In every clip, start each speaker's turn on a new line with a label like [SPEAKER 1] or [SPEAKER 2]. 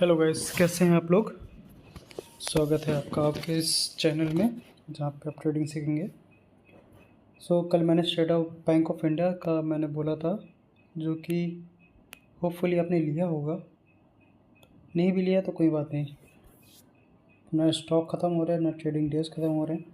[SPEAKER 1] Hello guys, कैसे हैं आप लोग। स्वागत है आपका आपके इस चैनल में जहाँ पे आप ट्रेडिंग सीखेंगे। कल मैंने स्टेट बैंक ऑफ इंडिया का मैंने बोला था, जो कि होपफुली आपने लिया होगा। नहीं भी लिया तो कोई बात नहीं, ना स्टॉक ख़त्म हो रहा है ना ट्रेडिंग डेज ख़त्म हो रहे हैं,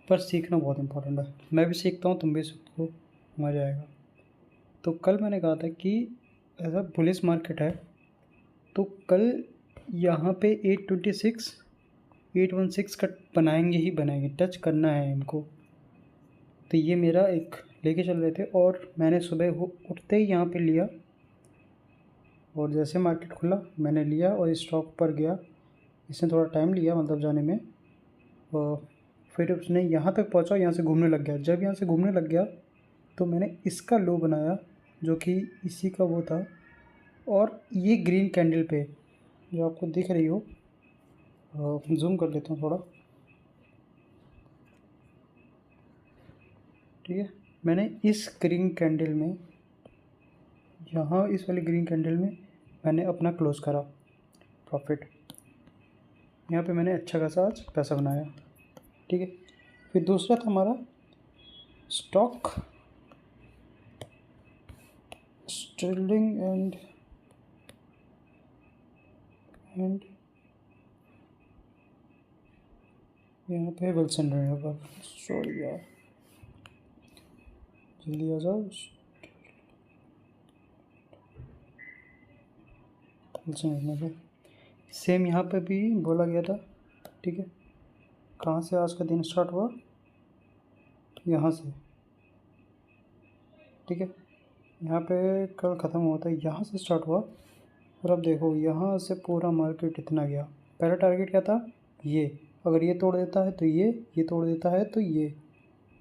[SPEAKER 1] पर सीखना बहुत इंपॉर्टेंट है। मैं भी सीखता हूँ, तुम भी सीखो, मज़ा आएगा। तो कल मैंने कहा था कि ऐसा बुलिश मार्केट है, तो कल यहाँ पे 816 का बनाएंगे ही बनाएंगे, टच करना है इनको। तो ये मेरा एक लेके चल रहे थे और मैंने सुबह उठते ही यहाँ पे लिया, और जैसे मार्केट खुला मैंने लिया और स्टॉक पर गया। इसने थोड़ा टाइम लिया मतलब जाने में, और फिर उसने यहाँ तक पहुँचा, यहाँ से घूमने लग गया। जब यहाँ से घूमने लग गया तो मैंने इसका लो बनाया, जो कि इसी का वो था। और ये ग्रीन कैंडल पे जो आपको दिख रही हो, जूम कर लेता हूँ थोड़ा, ठीक है। मैंने इस ग्रीन कैंडल में, यहाँ इस वाली ग्रीन कैंडल में मैंने अपना क्लोज़ करा प्रॉफिट। यहाँ पे मैंने अच्छा खासा आज पैसा बनाया, ठीक है। फिर दूसरा था हमारा स्टॉक स्टर्लिंग एंड यहाँ पे विल्सन रहेगा। सॉरी यार, जल्दी आ जाओ। विल्सन सेम यहाँ पे भी बोला गया था, ठीक है। कहाँ से आज का दिन स्टार्ट हुआ, यहाँ से, ठीक है। यहाँ पे कल ख़त्म हुआ था, यहाँ से स्टार्ट हुआ। और अब देखो यहाँ से पूरा मार्केट इतना गया। पहला टारगेट क्या था, ये अगर ये तोड़ देता है तो ये तोड़ देता है तो ये,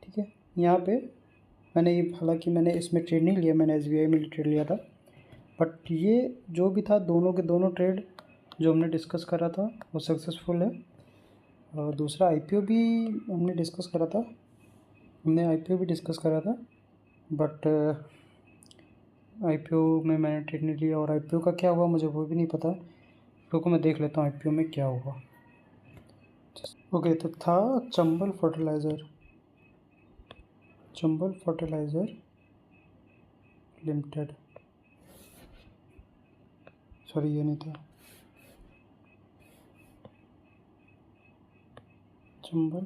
[SPEAKER 1] ठीक है। यहाँ पे मैंने ये, हालांकि मैंने इसमें ट्रेड नहीं लिया, मैंने SBI में ट्रेड लिया था, बट ये जो भी था, दोनों के दोनों ट्रेड जो हमने डिस्कस करा था वो सक्सेसफुल है। और दूसरा IPO भी हमने डिस्कस करा था, बट IPO में मैंने ट्रेड नहीं लिया। और IPO का क्या हुआ मुझे वो भी नहीं पता, रुको मैं देख लेता हूँ IPO में क्या हुआ। ओके, तो था चंबल फर्टिलाइज़र लिमिटेड, सॉरी ये नहीं था, चंबल।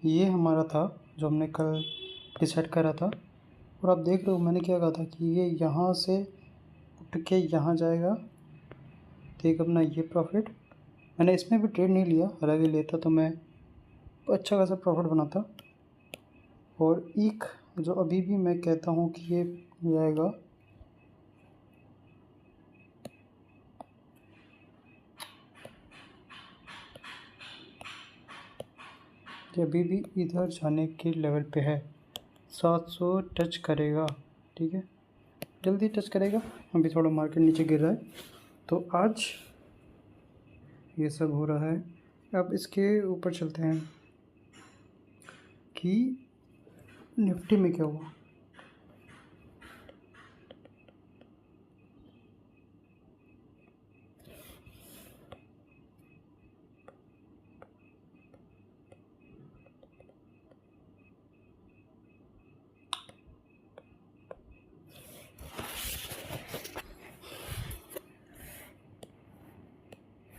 [SPEAKER 1] ये हमारा था जो हमने कल डिसाइड करा था। और आप देख रहे हो मैंने क्या कहा था कि ये यहाँ से उठ के यहाँ जाएगा, ठीक। अपना ये प्रॉफिट, मैंने इसमें भी ट्रेड नहीं लिया, हालांकि लेता तो मैं अच्छा खासा प्रॉफिट बनाता। और एक जो अभी भी मैं कहता हूँ कि ये जाएगा, ये अभी भी इधर जाने के लेवल पे है, 700 टच करेगा, ठीक है, जल्दी टच करेगा। अभी थोड़ा मार्केट नीचे गिर रहा है, तो आज ये सब हो रहा है। अब इसके ऊपर चलते हैं कि निफ्टी में क्या हुआ।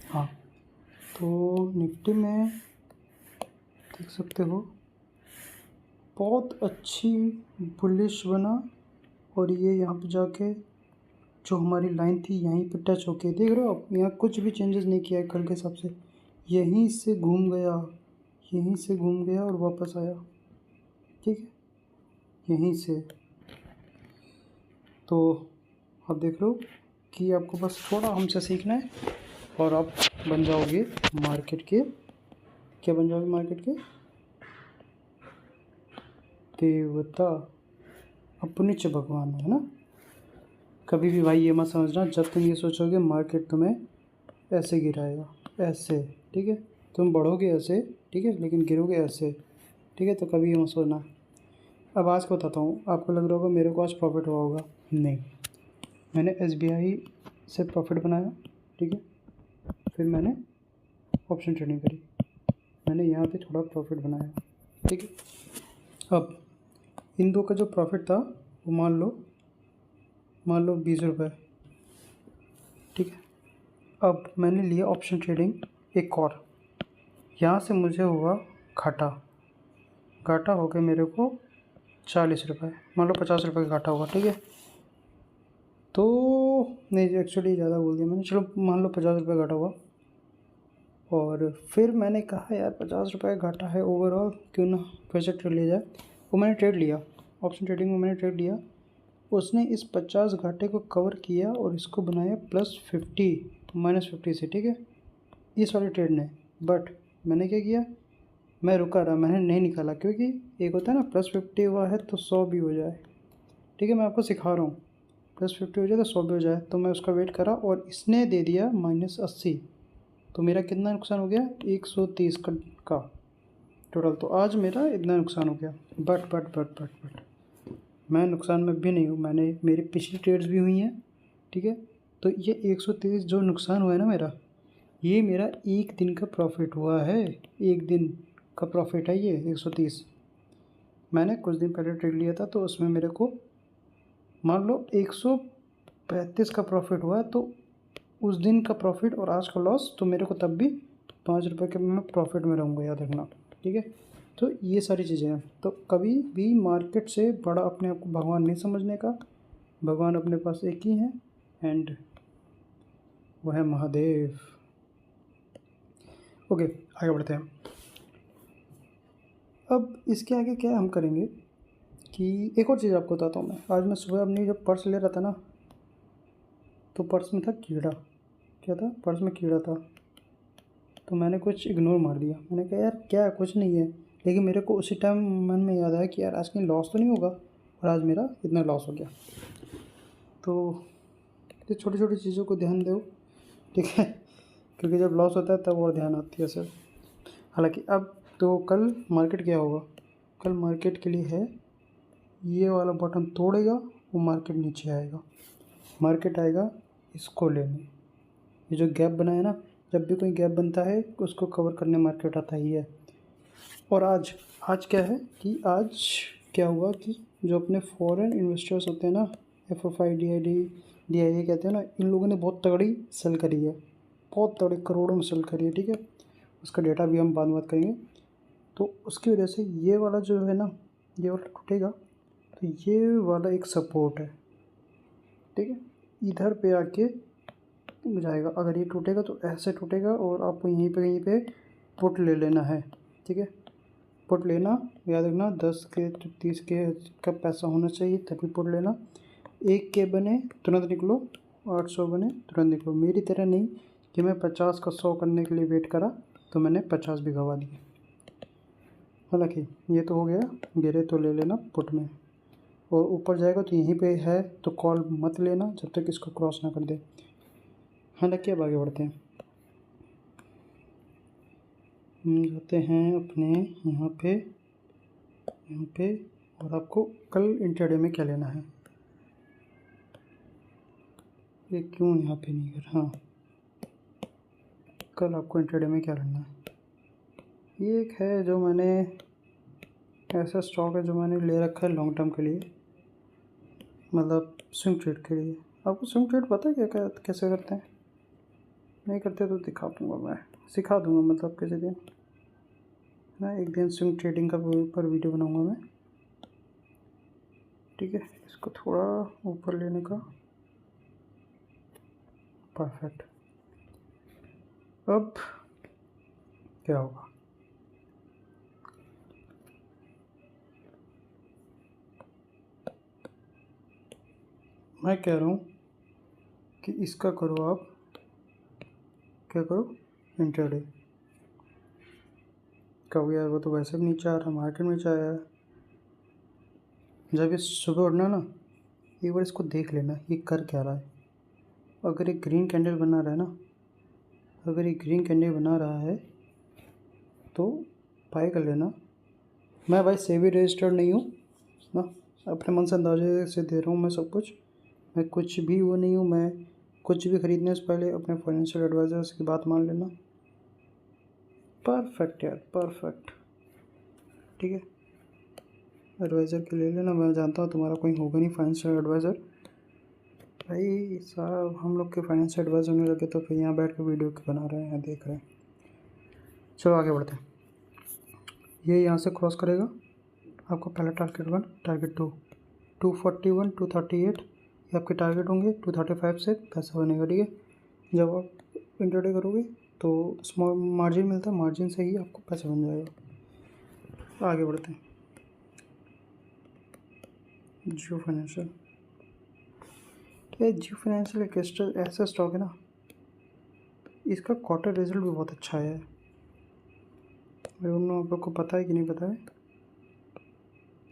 [SPEAKER 1] हाँ, तो निफ्टी में देख सकते हो बहुत अच्छी बुलिश बना, और ये यहाँ पे जाके जो हमारी लाइन थी यहीं पे टच होके, देख रहे हो आप, यहाँ कुछ भी चेंजेस नहीं किया है कल के हिसाब से। यहीं से घूम गया और वापस आया, ठीक है, यहीं से। तो आप देख लो कि आपको बस थोड़ा हमसे सीखना है और आप बन जाओगे मार्केट के, क्या बन जाओगे, मार्केट के देवता, अपने च भगवान, है ना। कभी भी भाई ये मत समझना, जब तुम ये सोचोगे मार्केट तुम्हें ऐसे गिराएगा, ऐसे, ठीक है, तुम बढ़ोगे ऐसे, ठीक है, लेकिन गिरोगे ऐसे, ठीक है। तो कभी ये मत सोचना अब आज का बताता हूँ, आपको लग रहा होगा मेरे को आज प्रॉफिट हुआ होगा, नहीं। मैंने SBI से प्रॉफिट बनाया, ठीक है। फिर मैंने ऑप्शन ट्रेडिंग करी, मैंने यहाँ पे थोड़ा प्रॉफिट बनाया, ठीक है। अब इन दो का जो प्रॉफिट था वो मान लो 20 रुपये, ठीक है। अब मैंने लिया ऑप्शन ट्रेडिंग एक और, यहाँ से मुझे हुआ घाटा हो गया मेरे को 40 रुपये, मान लो 50 रुपये का घाटा हुआ, ठीक है। तो नहीं, एक्चुअली ज़्यादा बोल दिया मैंने, चलो मान लो 50 रुपये घाटा हुआ। और फिर मैंने कहा यार 50 रुपये घाटा है ओवरऑल, क्यों ना फिर से ट्रेड लिया जाए। वो मैंने ट्रेड लिया, ऑप्शन ट्रेडिंग में मैंने ट्रेड लिया। उसने इस 50 घाटे को कवर किया और इसको बनाया +50 -50 से, ठीक है, इस वाले ट्रेड ने। बट मैंने क्या किया, मैं रुका रहा, मैंने नहीं निकाला, क्योंकि एक होता है ना +50 हुआ है तो 100 भी हो जाए, ठीक है। मैं आपको सिखा रहा हूँ, +50 हो जाए तो 100 भी हो जाए। तो मैं उसका वेट करा और इसने दे दिया -80, तो मेरा कितना नुकसान हो गया, 130 का टोटल। तो आज मेरा इतना नुकसान हो गया। बट मैं नुकसान में भी नहीं हूँ, मेरी पिछली ट्रेड्स भी हुई हैं, ठीक है। तो ये 130 जो नुकसान हुआ है ना मेरा, ये मेरा एक दिन का प्रॉफिट हुआ है, एक दिन का प्रॉफिट है ये 130। मैंने कुछ दिन पहले ट्रेड लिया था, तो उसमें मेरे को मान लो 135 का प्रॉफिट हुआ, तो उस दिन का प्रॉफिट और आज का लॉस, तो मेरे को तब भी 5 रुपये के मैं प्रॉफिट में रहूँगा, याद रखना, ठीक है। तो ये सारी चीज़ें हैं। तो कभी भी मार्केट से बड़ा अपने आप को भगवान नहीं समझने का, भगवान अपने पास एक ही है, एंड वह है महादेव। ओके, आगे बढ़ते हैं। अब इसके आगे क्या हम करेंगे कि एक और चीज़ आपको बताता हूँ मैं। आज मैं सुबह अपनी जब पर्स ले रहा था ना, तो पर्स में था कीड़ा। क्या था, पर्स में कीड़ा था। तो मैंने कुछ इग्नोर मार दिया, मैंने कहा यार क्या कुछ नहीं है। लेकिन मेरे को उसी टाइम मन में याद आया कि यार आज कहीं लॉस तो नहीं होगा, और आज मेरा इतना लॉस हो गया। तो ये छोटी छोटी चीज़ों को ध्यान दो, ठीक है, क्योंकि जब लॉस होता है तब और ध्यान आती है सर। हालांकि अब तो कल मार्केट क्या होगा, कल मार्केट के लिए है ये वाला बटन तोड़ेगा, वो मार्केट नीचे आएगा, मार्केट आएगा इसको लेने। ये जो गैप बना है ना, जब भी कोई गैप बनता है उसको कवर करने मार्केट आता ही है। और आज क्या है कि आज क्या हुआ कि जो अपने फॉरेन इन्वेस्टर्स होते हैं ना, FFI DIA कहते हैं ना, इन लोगों ने बहुत तगड़ी सेल करी है, बहुत तगड़ी करोड़ों में सेल करी है, ठीक है। उसका डेटा भी हम बाद में बात करेंगे। तो उसकी वजह से ये वाला जो है ना, ये वाला टूटेगा, तो ये वाला एक सपोर्ट है, ठीक है, इधर पे आके जाएगा। अगर ये टूटेगा तो ऐसे टूटेगा, और आपको यहीं पे पुट ले लेना है, ठीक है। पुट लेना, याद रखना 10 के 30 के का पैसा होना चाहिए तभी पुट लेना। 1 के बने तुरंत निकलो, 800 बने तुरंत निकलो। मेरी तरह नहीं कि मैं 50 का 100 करने के लिए वेट करा तो मैंने 50 भी गवा दिए। हालांकि ये तो हो गया, गिरे तो ले लेना पुट में, और ऊपर जाएगा तो यहीं पे है, तो कॉल मत लेना जब तक इसको क्रॉस ना कर दे। हालांकि अब आगे बढ़ते हैं, हम जाते हैं अपने यहाँ पे, और आपको कल इंट्राडे में क्या लेना है, ये क्यों यहाँ पे नहीं कर, हाँ, कल आपको इंट्राडे में क्या लेना है। ये एक है जो मैंने, ऐसा स्टॉक है जो मैंने ले रखा है लॉन्ग टर्म के लिए, मतलब स्विंग ट्रेड के लिए। आपको स्विंग ट्रेड पता है क्या कैसे करते हैं? नहीं करते तो दिखा दूँगा, मैं सिखा दूँगा, मतलब किसी दिन ना, एक दिन स्विंग ट्रेडिंग का पर वीडियो बनाऊँगा मैं, ठीक है। इसको थोड़ा ऊपर लेने का, परफेक्ट। अब क्या होगा, मैं कह रहा हूँ कि इसका करो, आप क्या करो, इंट्राडे। कहो यार वो तो वैसे भी नीचे आ रहा, मार्केट में नीचे आया है। जब ये सुबह उठना ना, एक बार इसको देख लेना ये कर क्या रहा है। अगर एक ग्रीन कैंडल बना रहा है ना, अगर ये ग्रीन कैंडल बना रहा है तो बाय कर लेना। मैं भाई सेबी रजिस्टर्ड नहीं हूँ, ना। अपने मन से अंदाजे से दे रहा हूँ मैं सब कुछ, मैं कुछ भी वो नहीं हूँ। मैं कुछ भी खरीदने से पहले अपने फाइनेंशियल एडवाइज़र्स की बात मान लेना। परफेक्ट यार, परफेक्ट। ठीक है, एडवाइज़र के ले लेना। मैं जानता हूँ तुम्हारा कोई होगा नहीं फाइनेंशियल एडवाइज़र। भाई साहब, हम लोग के फाइनेंशियल एडवाइज़र नहीं लगे तो फिर यहाँ बैठ के वीडियो क्यों बना रहे हैं, देख रहे हैं। चलो आगे बढ़ते हैं। ये यहाँ से क्रॉस करेगा, आपका पहला टारगेट 1, टारगेट 2, 241, 238 ये आपके टारगेट होंगे। 235 से पैसा बनेगा। ठीक है, जब आप इंटरडे करोगे तो स्मॉल मार्जिन मिलता है, मार्जिन से ही आपको पैसा बन जाएगा। आगे बढ़ते हैं। जियो फाइनेंशियल, ये जियो फाइनेंशियल एक ऐसा स्टॉक है ना, इसका क्वार्टर रिजल्ट भी बहुत अच्छा है। मैं उन लोगों को पता है कि नहीं पता है,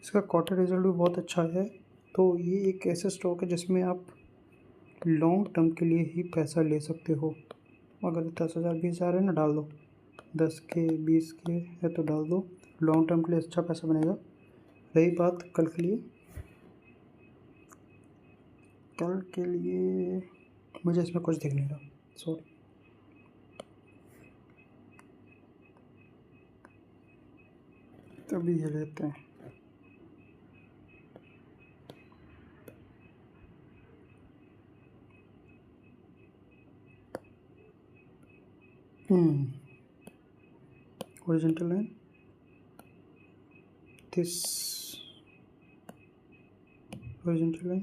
[SPEAKER 1] इसका क्वार्टर रिजल्ट भी बहुत अच्छा है। तो ये एक ऐसा स्टॉक है जिसमें आप लॉन्ग टर्म के लिए ही पैसा ले सकते हो। अगर 10,000 20,000 है ना, डाल दो। 10 के 20 के है तो डाल दो, लॉन्ग टर्म के लिए अच्छा पैसा बनेगा। रही बात कल के लिए, कल के लिए मुझे इसमें कुछ दिख नहीं रहा, सॉरी। तभी ये लेते हैं। Horizontal line, this horizontal line,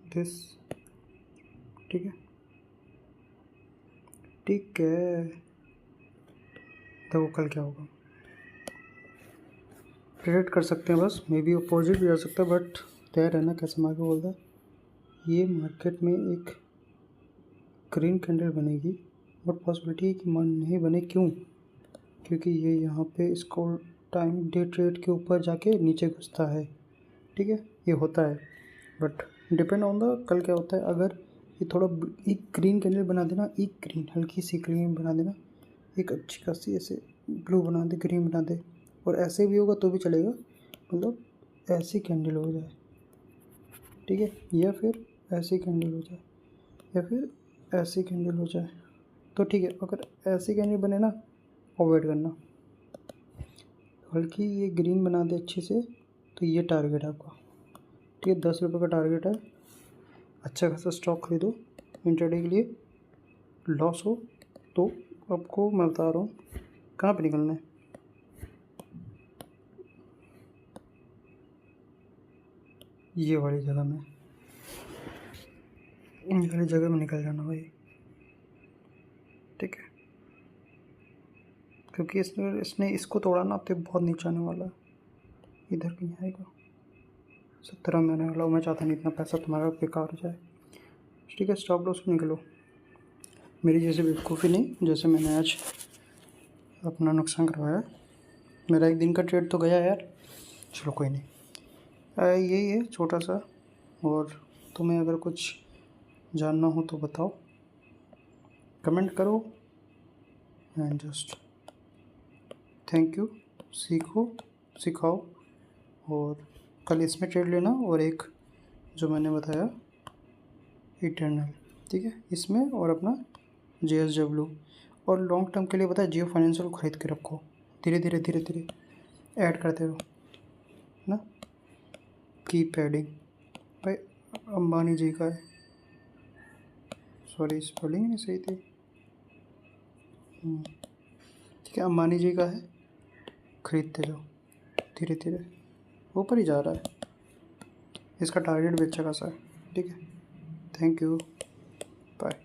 [SPEAKER 1] this. ठीक है, ठीक है। देखो कल क्या होगा, प्रेडिक्ट कर सकते हैं बस, मे बी अपोजिट भी आ सकता है, बट तय रहना कैसे मार्केट बोलता है। ये मार्केट में एक ग्रीन कैंडल बनेगी, बट पॉसिबिलिटी है कि मन नहीं बने। क्यों? क्योंकि ये यहाँ पे इसको टाइम डे ट्रेड के ऊपर जाके नीचे घुसता है। ठीक है, ये होता है, बट डिपेंड ऑन द कल क्या होता है। अगर ये थोड़ा एक ग्रीन कैंडल बना देना, एक ग्रीन हल्की सी ग्रीन बना देना, एक अच्छी खासी ऐसे ब्लू बना दे, ग्रीन बना दे, और ऐसे भी होगा तो भी चलेगा, मतलब ऐसी कैंडल हो जाए। ठीक है, या फिर ऐसी कैंडल हो जाए, या फिर ऐसी कैंडल हो जाए तो ठीक है। अगर ऐसी कैंडल बने ना, अवॉइड करना। हल्की ये ग्रीन बना दे अच्छे से, तो ये टारगेट है आपका। ठीक है, 10 रुपये का टारगेट है। अच्छा खासा स्टॉक खरीदो इंट्राडे के लिए। लॉस हो तो आपको मैं बता रहा हूँ कहाँ पे निकलना है। ये वाली जगह में, ये वाली जगह में निकल जाना भाई। ठीक है, क्योंकि इसने इसको तोड़ा ना तो बहुत नीचे आने वाला है, इधर कहीं आएगा। 17 में आने वाला। मैं चाहता नहीं इतना पैसा तुम्हारा बेकार हो जाए। ठीक है, स्टॉप लॉस निकलो। मेरी जैसे बेवकूफ़ी नहीं, जैसे मैंने आज अपना नुकसान करवाया। मेरा एक दिन का ट्रेड तो गया यार, चलो कोई नहीं। यही है छोटा सा। और तुम्हें अगर कुछ जानना हो तो बताओ, कमेंट करो। And just thank you. सीखो, सिखाओ, और कल इसमें ट्रेड लेना, और एक जो मैंने बताया इटर्नल, ठीक है, इसमें, और अपना JSW। और लॉन्ग टर्म के लिए बताया जियो फाइनेंशियल को खरीद के रखो, धीरे धीरे धीरे धीरे ऐड करते रहो ना। Keep adding. भाई अंबानी जी का है, सॉरी स्पेलिंग नहीं सही थी। ठीक है, अंबानी जी का है, खरीदते जाओ धीरे धीरे, ऊपर ही जा रहा है। इसका टारगेट भी अच्छा खासा है। ठीक है, थैंक यू, बाय।